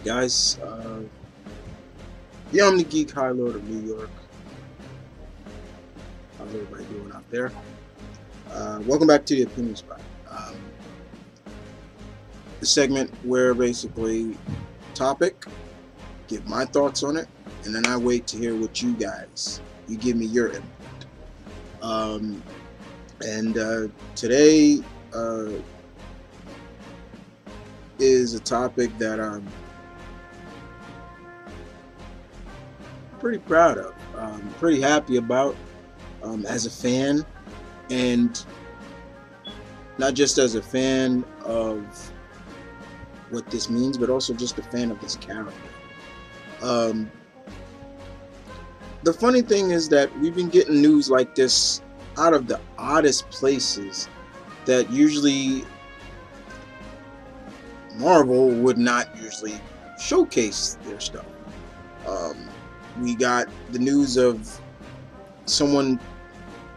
Alright guys, yeah, I'm the Geek High Lord of New York. How's everybody doing out there? Welcome back to the Opinion Spot. The segment where basically topic, give my thoughts on it, and then I wait to hear what you give me your input. Today is a topic that I'm pretty proud of, pretty happy about as a fan, and not just as a fan of what this means, but also just a fan of this character. The funny thing is that we've been getting news like this out of the oddest places that usually Marvel would not usually showcase their stuff. We got the news of someone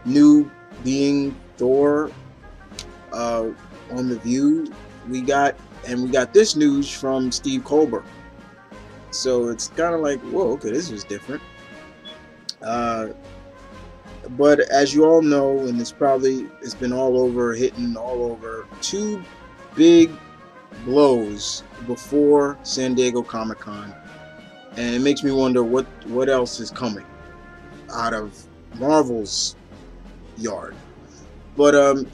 new being Thor on The View. We got this news from Steve Colbert. So it's kind of like, whoa, okay, this was different. But as you all know, and it's been all over, hitting all over, two big blows before San Diego Comic-Con, and it makes me wonder what else is coming out of Marvel's yard. But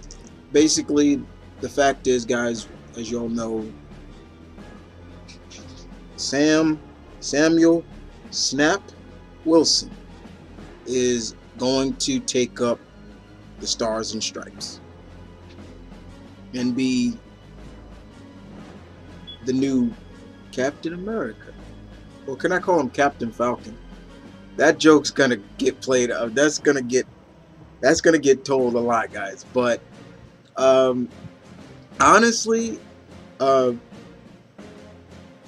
basically, the fact is, guys, as you all know, Samuel Snap Wilson is going to take up the Stars and Stripes and be the new Captain America. Or can I call him Captain Falcon? That joke's gonna get played up. That's gonna get told a lot, guys. But honestly,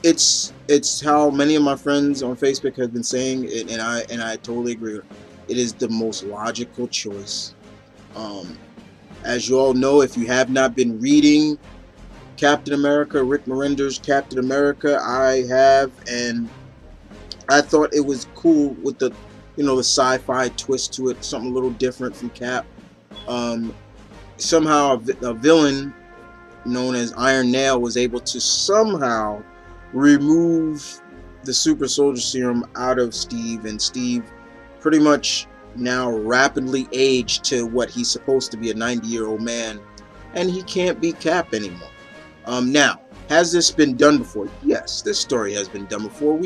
it's how many of my friends on Facebook have been saying it, and I totally agree with it. It is the most logical choice. As you all know, if you have not been reading Captain America, Rick Morender's Captain America, I have, and I thought it was cool with the the sci-fi twist to it, something a little different from Cap. Somehow a villain known as Iron Nail was able to somehow remove the super soldier serum out of Steve, and Steve pretty much now rapidly aged to what he's supposed to be, a 90-year-old man, and he can't be Cap anymore. Now, has this been done before? Yes, this story has been done before.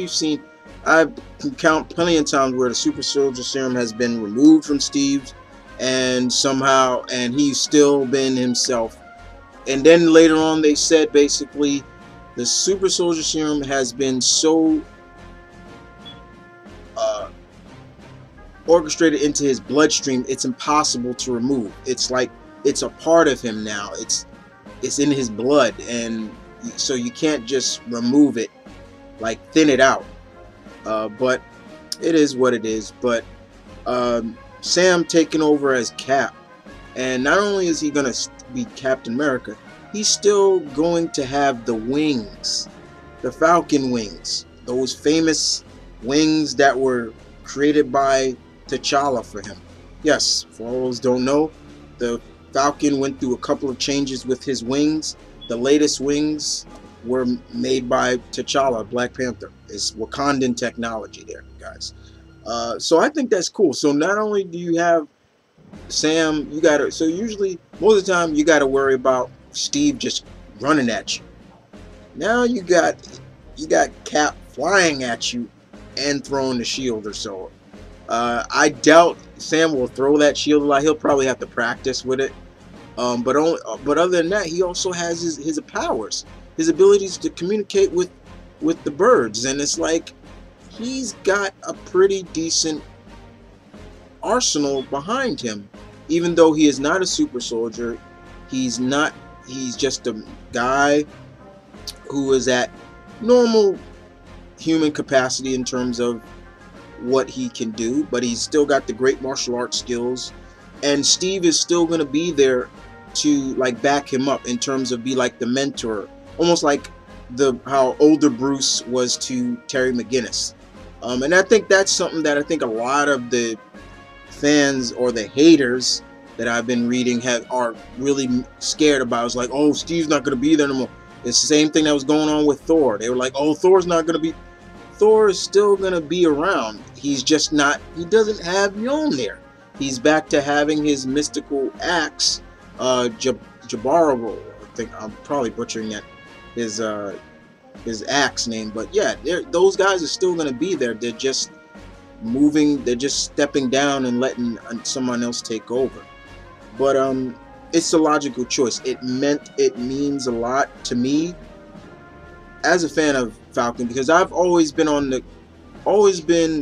I can count plenty of times where the super soldier serum has been removed from Steve, and he's still been himself. And then later on, they said basically the super soldier serum has been so orchestrated into his bloodstream, it's impossible to remove. It's like it's a part of him now. It's in his blood, and so you can't just remove it, like thin it out. But it is what it is. But Sam taking over as Cap, and not only is he gonna be Captain America, he's still going to have the wings, the Falcon wings, those famous wings that were created by T'Challa for him. Yes, for all those who don't know, the Falcon went through a couple of changes with his wings. The latest wings were made by T'Challa, Black Panther. It's Wakandan technology there, guys. So I think that's cool. So not only do you have Sam, so usually, most of the time, you gotta worry about Steve just running at you. Now you got Cap flying at you and throwing the shield or so. I doubt Sam will throw that shield a lot. He'll probably have to practice with it. But other than that, he also has his powers, his abilities to communicate with the birds, and it's like he's got a pretty decent arsenal behind him. Even though he is not a super soldier, he's just a guy who is at normal human capacity in terms of what he can do, but he's still got the great martial arts skills, and Steve is still going to be there to like back him up in terms of be like the mentor, almost like the how older Bruce was to Terry McGinnis. And I think that's something that I think a lot of the fans or the haters that I've been reading are really scared about. It's like, oh, Steve's not going to be there no more. It's the same thing that was going on with Thor. They were like, oh, Thor's not going to be. Thor is still going to be around. He's just not. He doesn't have Mjolnir. He's back to having his mystical axe, Jabaro. I think I'm probably butchering that. His axe name, but yeah, those guys are still going to be there. They're just moving. They're just stepping down and letting someone else take over. But it's a logical choice. It means a lot to me as a fan of Falcon, because I've always been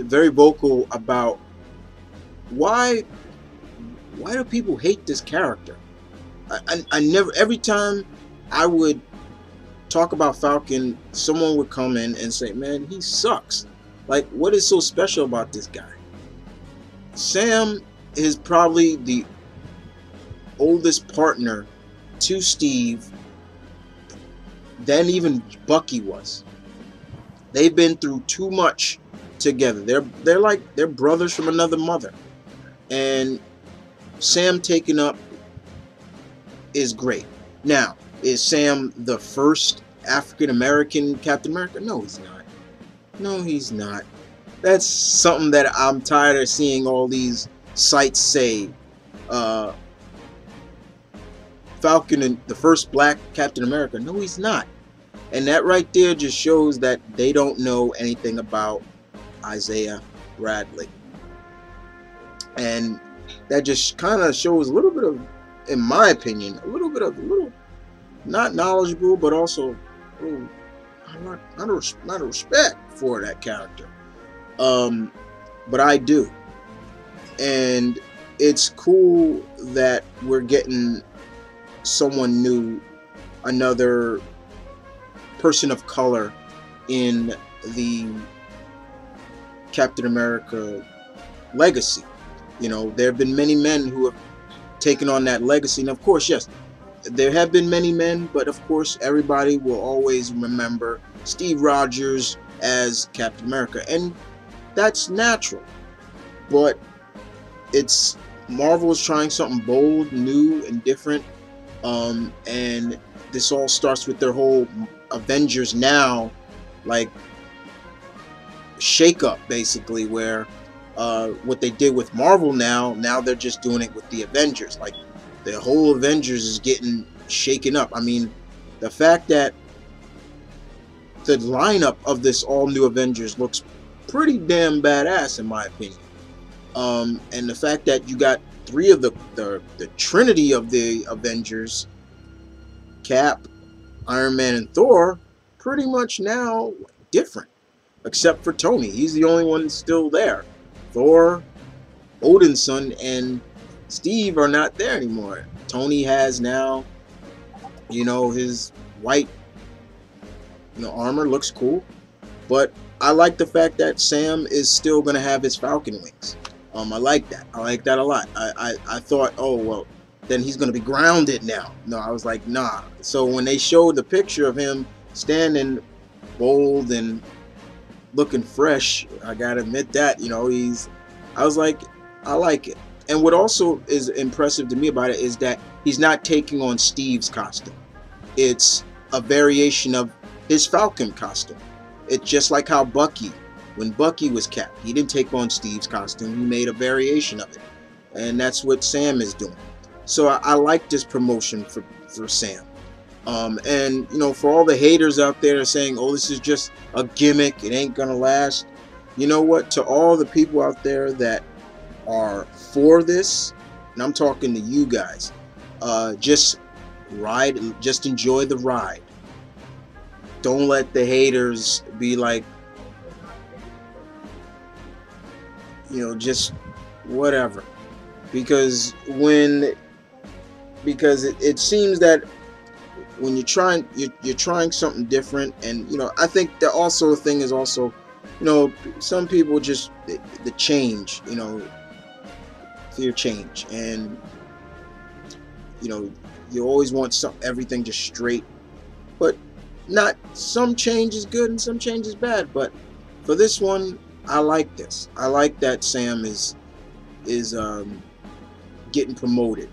very vocal about why do people hate this character. I never, every time I would talk about Falcon, someone would come in and say, man, he sucks. Like, what is so special about this guy? Sam is probably the oldest partner to Steve than even Bucky was. They've been through too much together. They're brothers from another mother. And Sam taking up is great. Now, is Sam the first African American Captain America? No, he's not. No, he's not. That's something that I'm tired of seeing all these sites say. Falcon and the first black Captain America. No, he's not. And that right there just shows that they don't know anything about Isaiah Bradley. And that just kind of shows a little bit of, in my opinion, a little not knowledgeable, but also not a respect for that character. But I do. And it's cool that we're getting someone new, another person of color in the Captain America legacy. You know, there have been many men who have taken on that legacy. And of course, yes, there have been many men, but of course, everybody will always remember Steve Rogers as Captain America. And that's natural. But it's Marvel is trying something bold, new, and different. And this all starts with their whole Avengers Now, like, shake-up, basically, where what they did with Marvel now they're just doing it with the Avengers. Like, the whole Avengers is getting shaken up. I mean, the fact that the lineup of this all-new Avengers looks pretty damn badass, in my opinion. And the fact that you got three of the trinity of the Avengers, Cap, Iron Man, and Thor, pretty much now different, except for Tony. He's the only one still there. Thor, Odin's son, and Steve are not there anymore. Tony has now, you know, his white, you know, armor looks cool, but I like the fact that Sam is still going to have his Falcon wings. I like that. I like that a lot. I thought, oh, well, then he's going to be grounded now. No, I was like, nah. So when they showed the picture of him standing bold and looking fresh, I got to admit that, you know, I was like, I like it. And what also is impressive to me about it is that he's not taking on Steve's costume. It's a variation of his Falcon costume. It's just like how Bucky, when Bucky was Cap, he didn't take on Steve's costume. He made a variation of it. And that's what Sam is doing. So I like this promotion for Sam. And, you know, for all the haters out there saying, oh, this is just a gimmick, it ain't gonna last. You know what? To all the people out there that are for this, and I'm talking to you guys, just enjoy the ride. Don't let the haters be like, you know, just whatever. Because it seems that when you're trying something different, and, you know, I think that also the thing is also, you know, some people just the change, you know, fear change, and, you know, you always want everything just straight. But not, some change is good and some change is bad, but for this one, I like this. I like that Sam is getting promoted,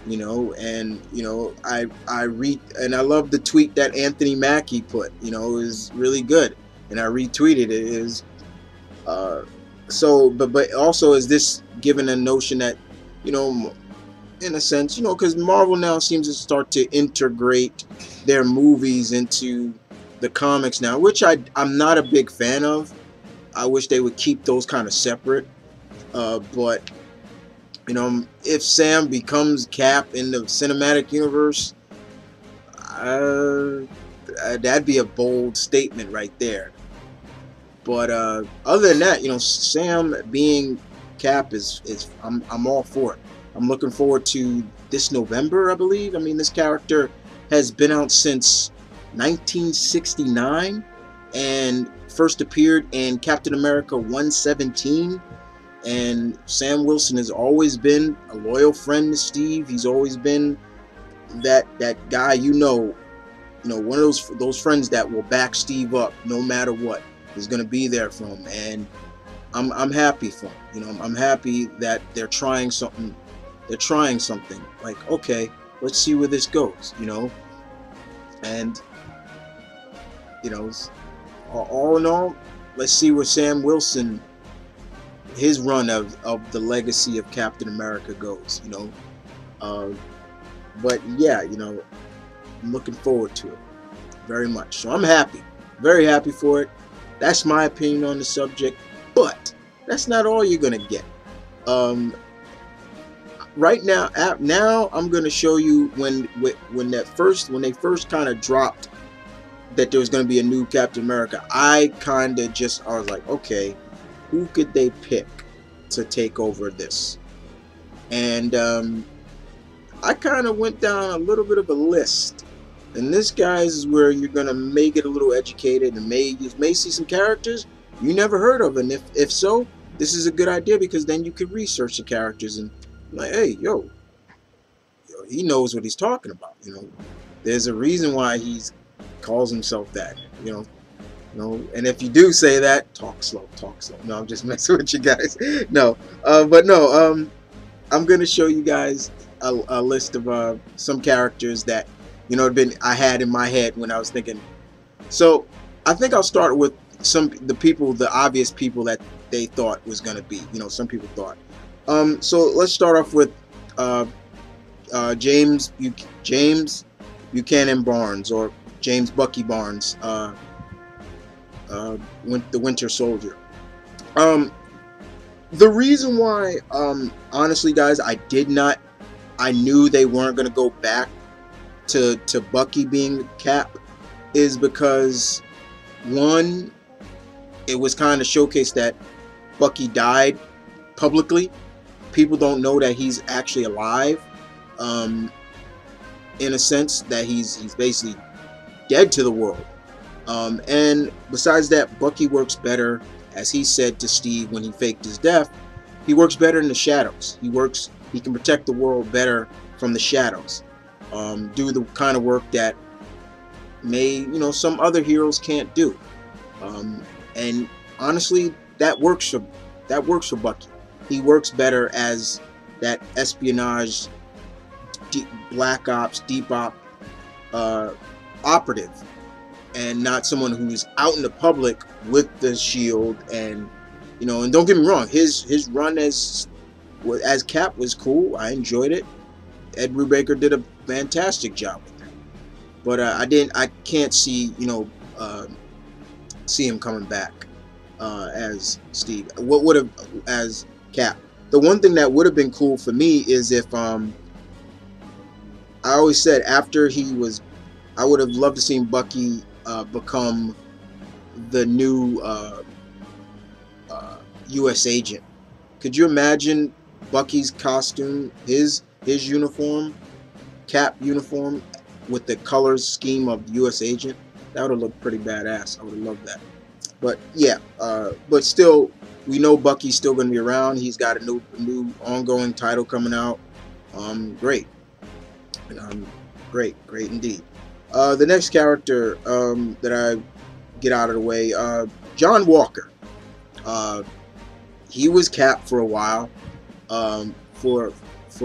you know, and you know, I read, and I love the tweet that Anthony Mackie put, you know, is really good, and I retweeted it. Is uh so, but also is this given a notion that, you know, in a sense, you know, because Marvel now seems to start to integrate their movies into the comics now, which I'm not a big fan of. I wish they would keep those kind of separate. But you know, if Sam becomes Cap in the cinematic universe, uh, that'd be a bold statement right there. But other than that, you know, Sam being Cap is I'm all for it. I'm looking forward to this November, I believe. I mean, this character has been out since 1969 and first appeared in Captain America 117. And Sam Wilson has always been a loyal friend to Steve. He's always been that guy, one of those friends that will back Steve up no matter what. Is going to be there for him, and I'm happy for him. You know, I'm happy that they're trying something. They're trying something like, okay, let's see where this goes. You know, and you know, all in all, let's see where Sam Wilson, his run of the legacy of Captain America goes. You know, but yeah, you know, I'm looking forward to it very much. So I'm happy, very happy for it. That's my opinion on the subject, but that's not all you're gonna get. Right now, I'm gonna show you when they first kind of dropped that there was gonna be a new Captain America. I was like, okay, who could they pick to take over this? And I kind of went down a little bit of a list. And this, guys, is where you're gonna may get a little educated and you may see some characters you never heard of, and if so, this is a good idea because then you can research the characters and like, hey, he knows what he's talking about. You know, there's a reason why he calls himself that. You know, and if you do say that, talk slow, talk slow. No, I'm just messing with you guys. No, but no, I'm gonna show you guys a list of some characters that, you know, I had in my head when I was thinking. So I think I'll start with the obvious people that they thought was going to be. You know, some people thought. So let's start off with James Buchanan Barnes, or James Bucky Barnes, the Winter Soldier. The reason why, honestly, guys, I knew they weren't going to go back to Bucky being the Cap is because, one, it was kind of showcased that Bucky died publicly. People don't know that he's actually alive, in a sense that he's basically dead to the world. And besides that, Bucky works better, as he said to Steve when he faked his death, he works better in the shadows. He can protect the world better from the shadows. Do the kind of work that some other heroes can't do. And honestly, that works for Bucky. He works better as that espionage, black ops, deep op operative, and not someone who's out in the public with the shield. And and don't get me wrong, his run as Cap was cool. I enjoyed it. Ed Brubaker did a fantastic job with it. But I can't see see him coming back as Steve. What would have as Cap? The one thing that would have been cool for me is if I always said after I would have loved to see Bucky become the new U.S. agent. Could you imagine Bucky's costume, his uniform, Cap uniform, with the colors scheme of U.S. agent? That would have looked pretty badass. I would have loved that. But yeah, but still, we know Bucky's still going to be around. He's got a new ongoing title coming out. Great, great indeed. The next character that I get out of the way, John Walker. Uh, he was Cap for a while, for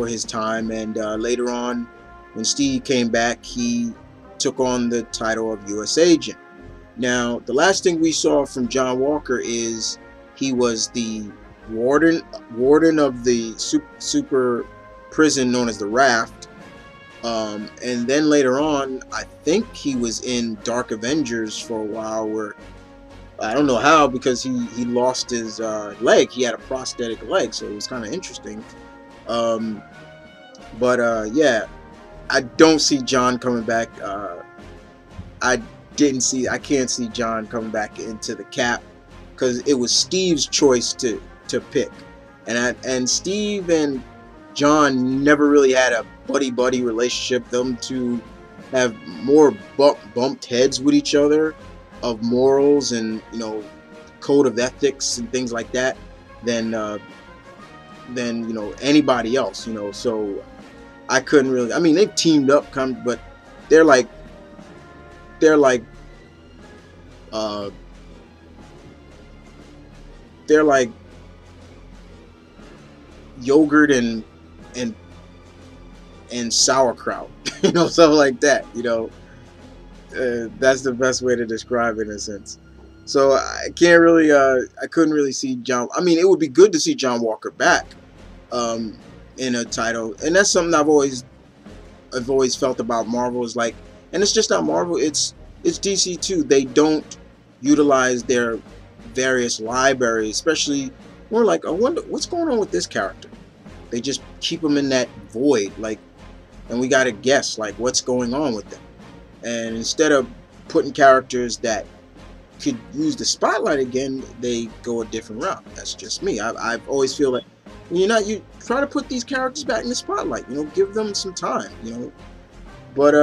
his time, and later on, when Steve came back, he took on the title of U.S. Agent. Now, the last thing we saw from John Walker is he was the warden of the super prison known as the Raft. And then later on, I think he was in Dark Avengers for a while, where I don't know how, because he lost his leg. He had a prosthetic leg, so it was kind of interesting. Um, but yeah, I don't see John coming back. I I can't see John coming back into the Cap, because it was Steve's choice to pick, and Steve and John never really had a buddy relationship. Them two have more bumped heads with each other of morals and, code of ethics and things like that than anybody else. So I couldn't really. I mean, they've teamed up, but they're like they're like uh, they're like yogurt and and sauerkraut, something like that. That's the best way to describe it in a sense. So I can't really, I couldn't really see John. I mean, it would be good to see John Walker back, um, in a title, and that's something I've always felt about Marvel is like, and it's just not Marvel. It's DC too. They don't utilize their various libraries, especially. We're like, I wonder what's going on with this character. They just keep them in that void, like, and we gotta guess like what's going on with them. And instead of putting characters that could use the spotlight again, they go a different route. That's just me. I've always feel like you try to put these characters back in the spotlight. Give them some time. But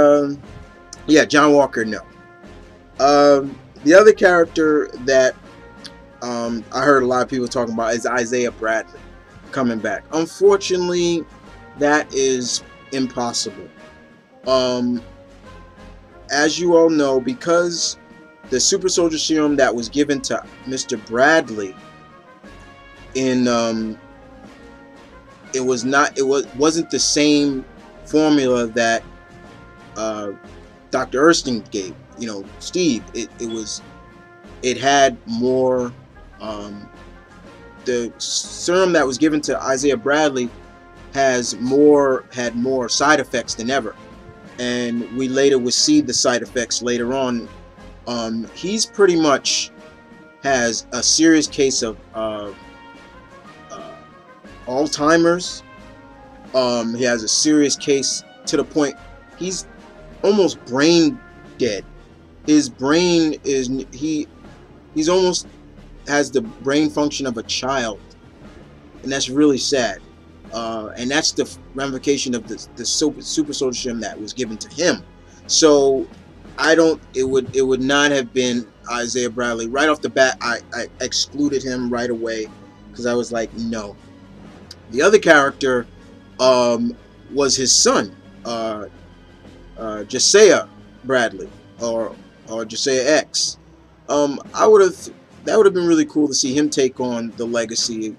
yeah, John Walker, no. The other character that I heard a lot of people talking about is Isaiah Bradley coming back. Unfortunately, that is impossible. As you all know, because the super soldier serum that was given to Mr. Bradley in wasn't the same formula that Dr. Erskine gave. Steve. It had more. The serum that was given to Isaiah Bradley had more side effects than ever, and we later would see the side effects later on. He's pretty much has a serious case of Alzheimer's. He has a serious case to the point he's almost brain dead. His brain he's almost has the brain function of a child, and that's really sad. And that's the ramification of the super soldier serum that was given to him. So it would not have been Isaiah Bradley. Right off the bat, I excluded him right away, because I was like, no. The other character was his son, Josiah Bradley, or Josiah X. That would have been really cool to see him take on the legacy,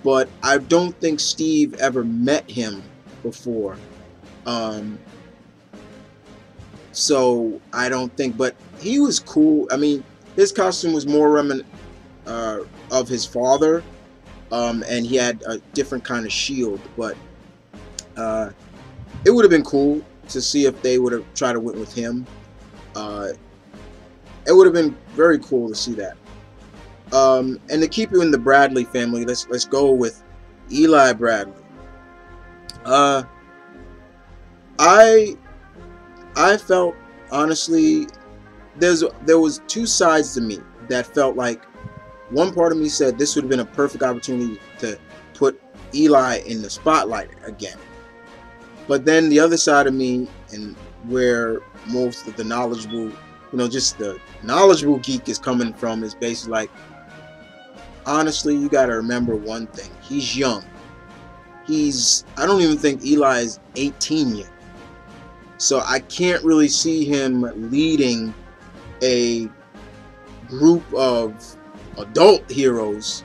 but I don't think Steve ever met him before. So I don't think, but he was cool. I mean, his costume was more of his father, and he had a different kind of shield. But it would have been cool to see if they would have tried to win with him. It would have been very cool to see that. And to keep you in the Bradley family, let's go with Eli Bradley. I felt, honestly, there was two sides to me that felt like, one part of me said this would have been a perfect opportunity to put Eli in the spotlight again. But then the other side of me, and where most of the knowledgeable, just the knowledgeable geek is coming from, is basically like, honestly, you got to remember one thing. He's young. I don't even think Eli is 18 yet. So I can't really see him leading a group of adult heroes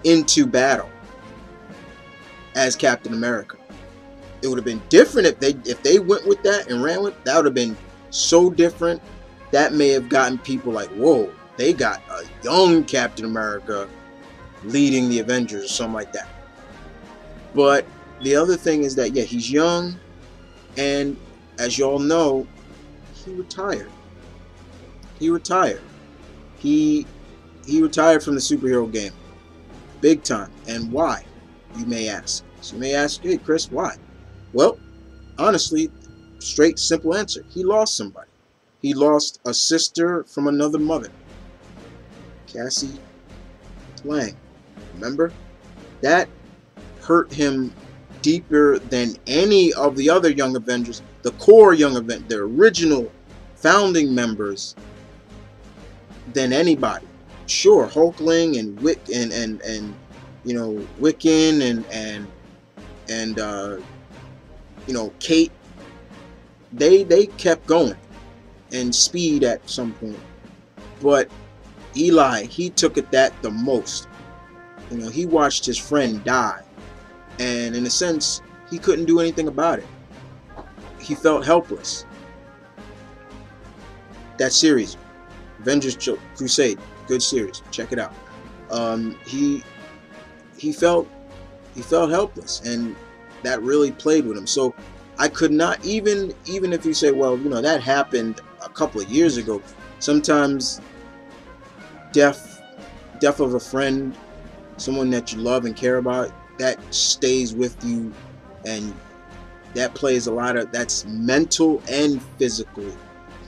into battle as Captain America. It would have been different if they went with that and ran with that. Would have been so different. That may have gotten people like, whoa, they got a young Captain America leading the Avengers or something like that. But the other thing is that, yeah, he's young, and as y'all know, he retired. He retired. He retired from the superhero game, big time. And why, you may ask? So you may ask, hey Chris, why? Well, honestly, straight, simple answer. He lost somebody. He lost a sister from another mother, Cassie Lang. Remember? That hurt him deeper than any of the other Young Avengers, the core Young Avengers, the original founding members, than anybody. Sure, Hulkling and you know, Wiccan and you know, Kate, they kept going, and Speed at some point. But Eli, he took it that the most. You know, he watched his friend die, and in a sense, he couldn't do anything about it. He felt helpless. That series, Avengers Crusade, good series. Check it out. He felt helpless, and that really played with him. So I could not, even if you say, well, you know, that happened a couple of years ago. Sometimes death of a friend, someone that you love and care about, that stays with you, and that plays a lot of, that's mental and physically.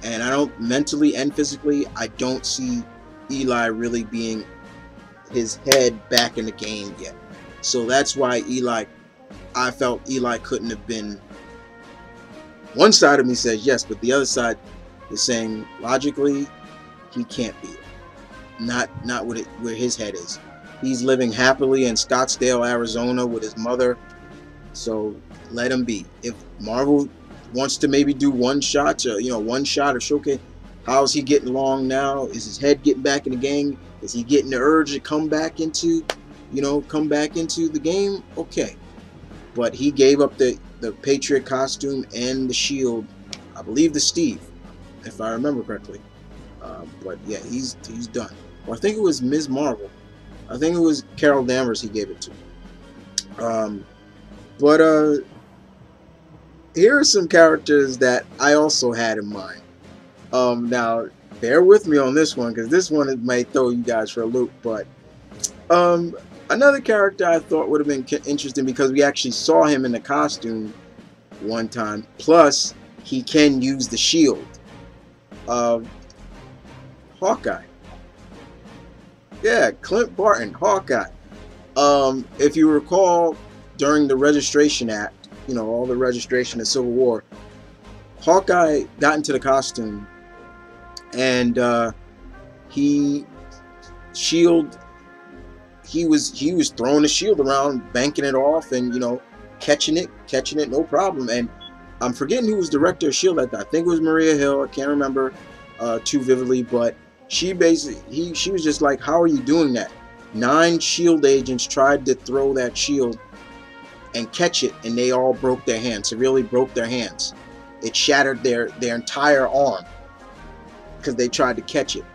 And mentally and physically, I don't see Eli really being his head back in the game yet. So that's why I felt Eli couldn't have been. One side of me says yes, but the other side is saying logically he can't be it. Not where his head is. He's living happily in Scottsdale, Arizona with his mother. So let him be. If Marvel wants to maybe do one shot or showcase, how's he getting along now? Is his head getting back in the game? Is he getting the urge to come back into the game? Okay. But he gave up the Patriot costume and the shield, I believe, to Steve, if I remember correctly. But yeah, he's done. Well, I think it was Ms. Marvel. I think it was Carol Danvers he gave it to. But here are some characters that I also had in mind. Now, bear with me on this one, because this one might throw you guys for a loop. But another character I thought would have been interesting, because we actually saw him in the costume one time. Plus, he can use the shield. Hawkeye. Yeah, Clint Barton, Hawkeye. If you recall, during the Registration Act, you know, all the registration of Civil War, Hawkeye got into the costume, and he was throwing the shield around, banking it off, and, you know, catching it no problem. And I'm forgetting who was director of S.H.I.E.L.D. at that. I think it was Maria Hill. I can't remember too vividly, but she was just like, how are you doing that? 9 S.H.I.E.L.D. agents tried to throw that shield and catch it, and they all broke their hands, severely broke their hands. It shattered their entire arm because they tried to catch it.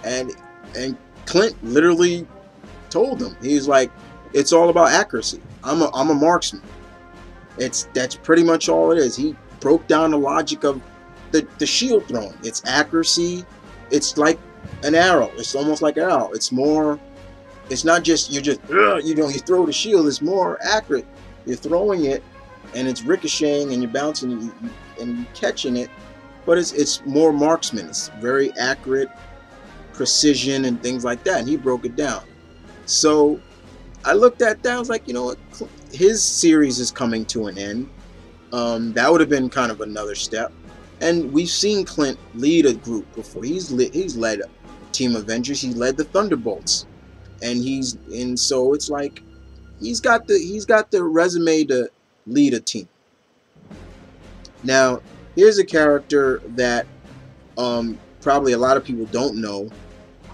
And Clint literally told them, he was like, it's all about accuracy. I'm a marksman. That's pretty much all it is. He broke down the logic of the shield throwing. It's accuracy. It's like an arrow. It's almost like an arrow. It's more. It's not just you throw the shield. It's more accurate. You're throwing it, and it's ricocheting, and you're bouncing, and you're catching it. But it's more marksman. It's very accurate, precision, and things like that. And he broke it down. So I looked at that. I was like, you know what? His series is coming to an end. That would have been kind of another step. And we've seen Clint lead a group before. He's led Team Avengers. He led the Thunderbolts, and so it's like he's got the resume to lead a team. Now, Here's a character that probably a lot of people don't know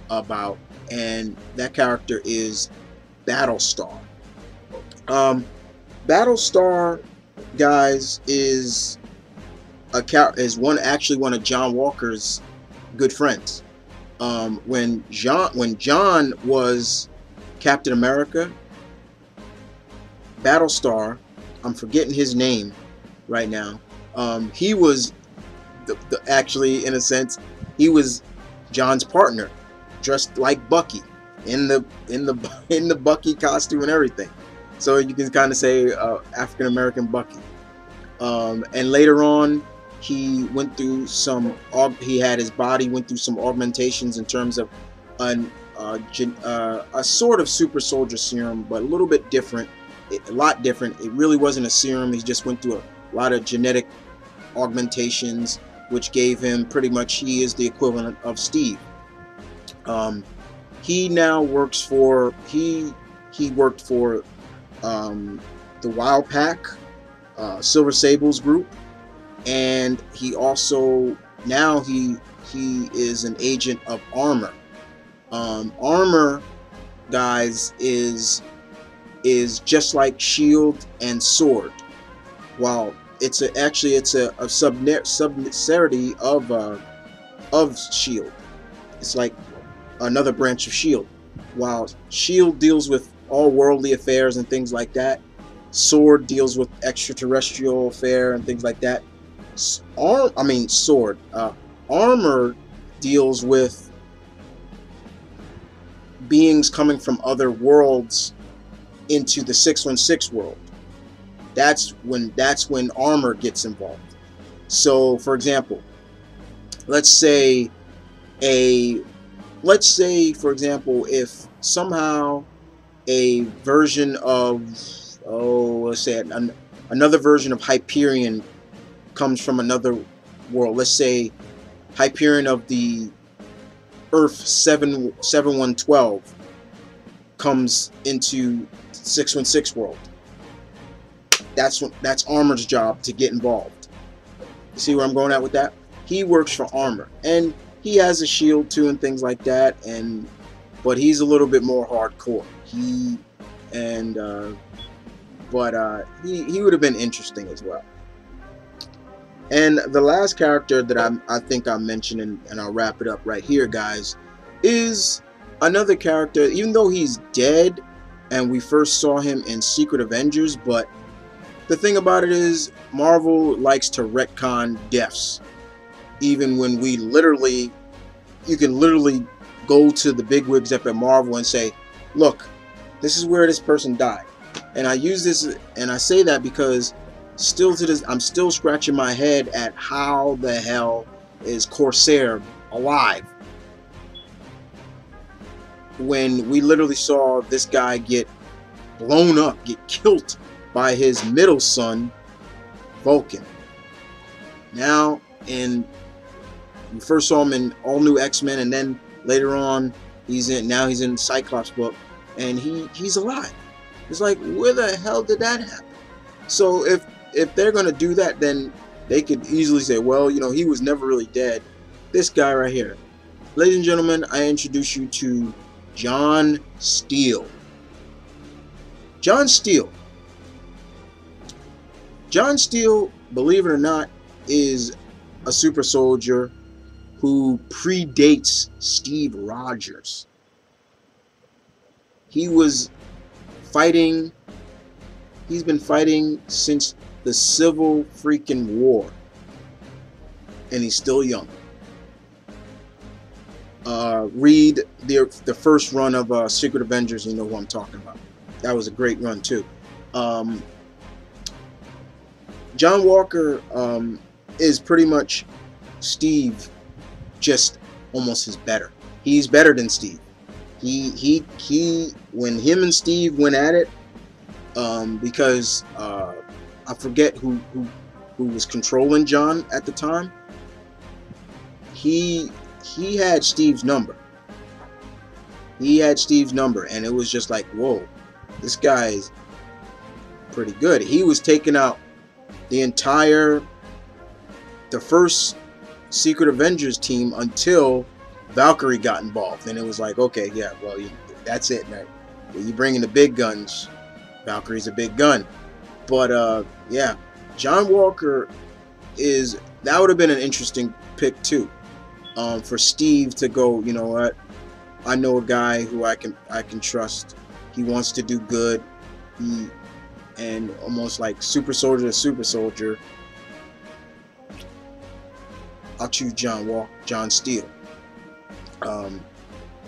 about, and that character is Battlestar. Um, Battlestar, guys, is one of John Walker's good friends. When John was Captain America, Battlestar, I'm forgetting his name right now. He was actually, in a sense, he was John's partner, dressed like Bucky in the in the Bucky costume and everything. So you can kind of say African American Bucky. And later on, he went through some. He had his body went through some augmentations in terms of a sort of super soldier serum, but a little bit different, a lot different. It really wasn't a serum. He just went through a lot of genetic augmentations, which gave him pretty much, he is the equivalent of Steve. He now works for he worked for the Wild Pack, Silver Sables group, and he also now he is an agent of Armor. Armor, guys, is just like Shield and Sword. While it's actually a subsidiary of Shield. It's like another branch of Shield. While Shield deals with all worldly affairs and things like that, Sword deals with extraterrestrial affair and things like that. Sword. Armor deals with beings coming from other worlds into the 616 world. That's when Armor gets involved. So, for example, let's say, for example, if somehow a version of, let's say another version of Hyperion comes from another world. Let's say Hyperion of the Earth 7112 comes into 616 world. That's Armor's job to get involved. You see where I'm going at with that? He works for Armor, and he has a shield too and things like that, but he's a little bit more hardcore. He would have been interesting as well. And the last character that I think I'm mentioning, and I'll wrap it up right here, guys, is another character. Even though he's dead, and we first saw him in Secret Avengers, but the thing about it is, Marvel likes to retcon deaths. Even when you can literally go to the bigwigs up at Marvel and say, look, this is where this person died. And I use this, and I say that because still to this, I'm still scratching my head at how the hell is Corsair alive when we literally saw this guy get blown up, get killed by his middle son, Vulcan. Now, we first saw him in All New X-Men, and then later on, he's in Cyclops book, and he's alive. It's like, where the hell did that happen? So if they're gonna do that, then they could easily say, well, he was never really dead. This guy right here, ladies and gentlemen, I introduce you to John Steele. John Steele. John Steele, believe it or not, is a super soldier who predates Steve Rogers. He was fighting. He's been fighting since the Civil freaking War, and he's still young. Read the first run of Secret Avengers. You know who I'm talking about. That was a great run too. John Walker is pretty much Steve, just almost his better. He's better than Steve. When him and Steve went at it, because I forget who was controlling John at the time. He had Steve's number. He had Steve's number, and it was just like, whoa, this guy is pretty good. He was taking out the entire the first Secret Avengers team until Valkyrie got involved, and it was like, okay, yeah, well, that's it, man. When you bring in the big guns, Valkyrie's a big gun. But yeah, John Walker that would have been an interesting pick too, for Steve to go. You know what? I know a guy who I can trust. He wants to do good. And almost like super soldier to super soldier, I'll choose John Steele.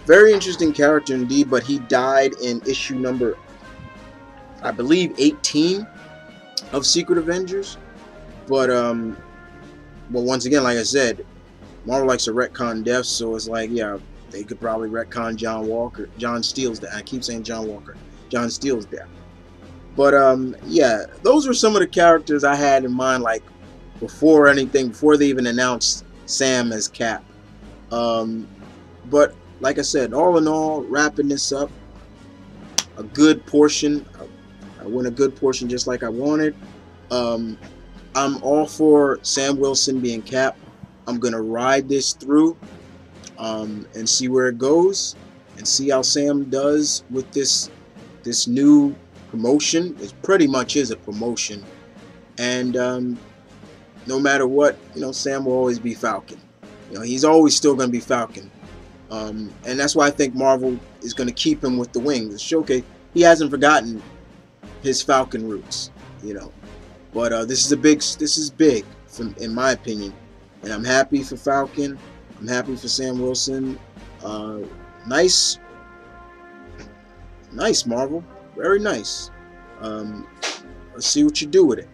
Very interesting character indeed, but he died in issue number, I believe, 18 of Secret Avengers. But once again, like I said, Marvel likes to retcon deaths, so it's like, yeah, they could probably retcon John Steele's death. I keep saying John Walker, John Steele's death. But yeah, those were some of the characters I had in mind, like before they even announced Sam as Cap. But like I said, all in all, wrapping this up, a good portion. I win a good portion just like I wanted. I'm all for Sam Wilson being Cap. I'm gonna ride this through and see where it goes, and see how Sam does with this new promotion. It pretty much is a promotion, and no matter what, Sam will always be Falcon. He's always still going to be Falcon, and that's why I think Marvel is going to keep him with the wings. The showcase, he hasn't forgotten his Falcon roots, But this is big, in my opinion, and I'm happy for Falcon. I'm happy for Sam Wilson. Nice, Marvel. Very nice. Let's see what you do with it.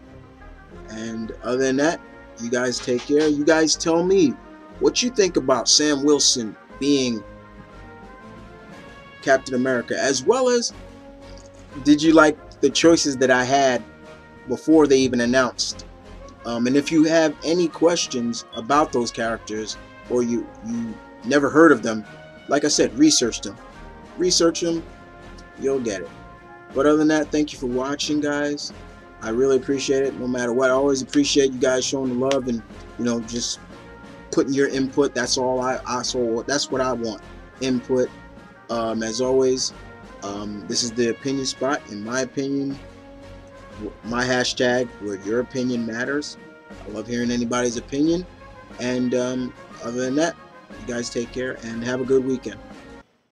And other than that, you guys take care. You guys tell me what you think about Sam Wilson being Captain America, as well as, did you like the choices that I had before they even announced? And if you have any questions about those characters, or you never heard of them, like I said, research them. You'll get it. But other than that, thank you for watching, guys. I really appreciate it. No matter what, I always appreciate you guys showing the love and just putting your input. That's all that's what I want. Input. As always, this is the opinion spot. In my opinion, my hashtag where your opinion matters. I love hearing anybody's opinion. And other than that, you guys take care and have a good weekend.